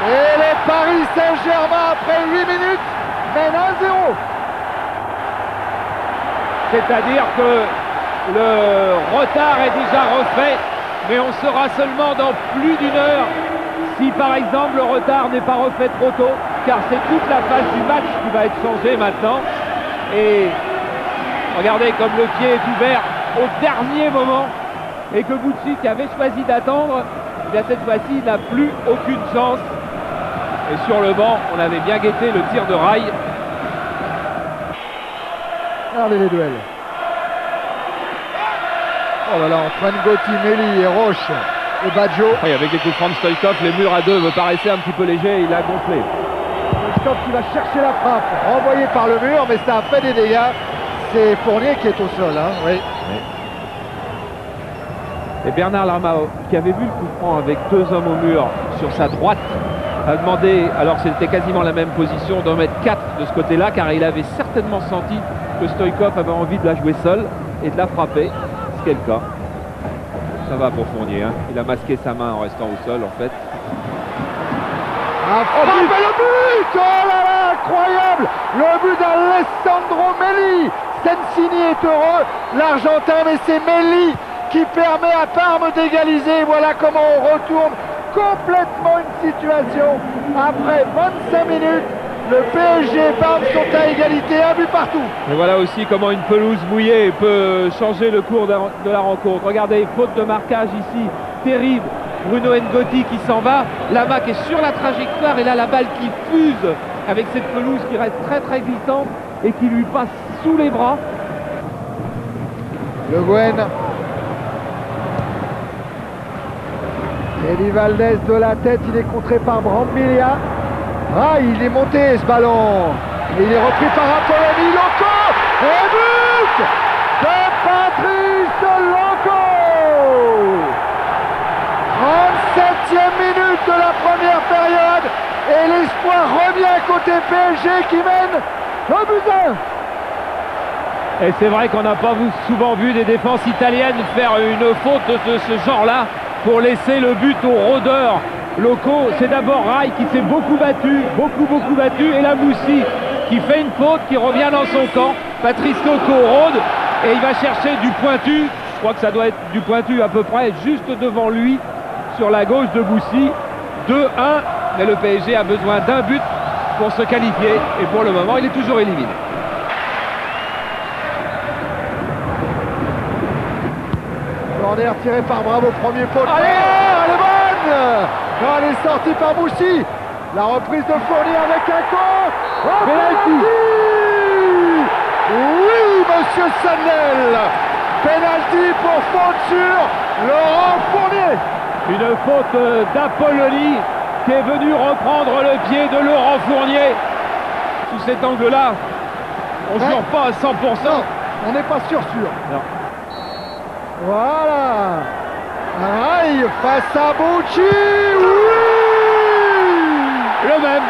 Et le Paris Saint-Germain, après 8 minutes, mène 1-0. C'est-à-dire que le retard est déjà refait, mais on sera seulement dans plus d'une heure si par exemple le retard n'est pas refait trop tôt, car c'est toute la phase du match qui va être changée maintenant. Et regardez comme le pied est ouvert au dernier moment et que Bucci, qui avait choisi d'attendre, eh bien cette fois-ci il n'a plus aucune chance. Et sur le banc, on avait bien guetté le tir de Rai. Regardez les duels. Oh là là, entre Ngotti, Melli et Roche et Baggio. Oui, avec les coups francs de Stoïkov, les murs à deux me paraissaient un petit peu légers, il a gonflé. Stoïkov qui va chercher la frappe, renvoyé par le mur, mais ça a fait des dégâts. C'est Fournier qui est au sol, hein, oui. Et Bernard Lamao, qui avait vu le coup franc avec deux hommes au mur sur sa droite, a demandé, alors que c'était quasiment la même position, d'en mettre 4 de ce côté-là, car il avait certainement senti que Stoïkov avait envie de la jouer seule et de la frapper, ce qui est le cas. Ça va pour Fournier, hein. Il a masqué sa main en restant au sol en fait. Ah, frappe et le but! Oh là là, incroyable! Le but d'Alessandro Melli. Sensini est heureux, l'Argentin, mais c'est Melli qui permet à Parme d'égaliser. Voilà comment on retourne complètement une situation. Après 25 minutes, le PSG et Parme sont à égalité, un but partout. Et voilà aussi comment une pelouse mouillée peut changer le cours de la rencontre. Regardez, faute de marquage ici, terrible. Bruno Ngotti qui s'en va, Lamac est sur la trajectoire et là la balle qui fuse avec cette pelouse qui reste très très glissante et qui lui passe sous les bras. Le Guen. Eddie Valdez de la tête, il est contré par Brambilla. Ah, il est monté ce ballon. Et il est repris par Apoloni. Loco. Et but de Patrice Loco. 37e minute de la première période. Et l'espoir revient côté PSG qui mène 2-1. Et c'est vrai qu'on n'a pas souvent vu des défenses italiennes faire une faute de ce genre-là pour laisser le but aux rôdeurs locaux. C'est d'abord Rai qui s'est beaucoup battu, et la Moussi qui fait une faute, qui revient dans son camp. Patrice Loco rôde et il va chercher du pointu. Je crois que ça doit être du pointu à peu près juste devant lui sur la gauche de Moussi. 2-1, mais le PSG a besoin d'un but pour se qualifier et pour le moment il est toujours éliminé. Corner tiré par Bravo, premier poteau. Allez, elle est bonne. Non, elle est sortie par Moussi. La reprise de Fournier avec un corps. Oh, penalty. Oui, monsieur Sanel. Penalty pour faute sur Laurent Fournier. Une faute d'Apolloni qui est venu reprendre le pied de Laurent Fournier. Sous cet angle-là, on ne joue pas à 100%. Non, on n'est pas sûr. Non. Voilà. Rai face à Bucci. Oui. Le même.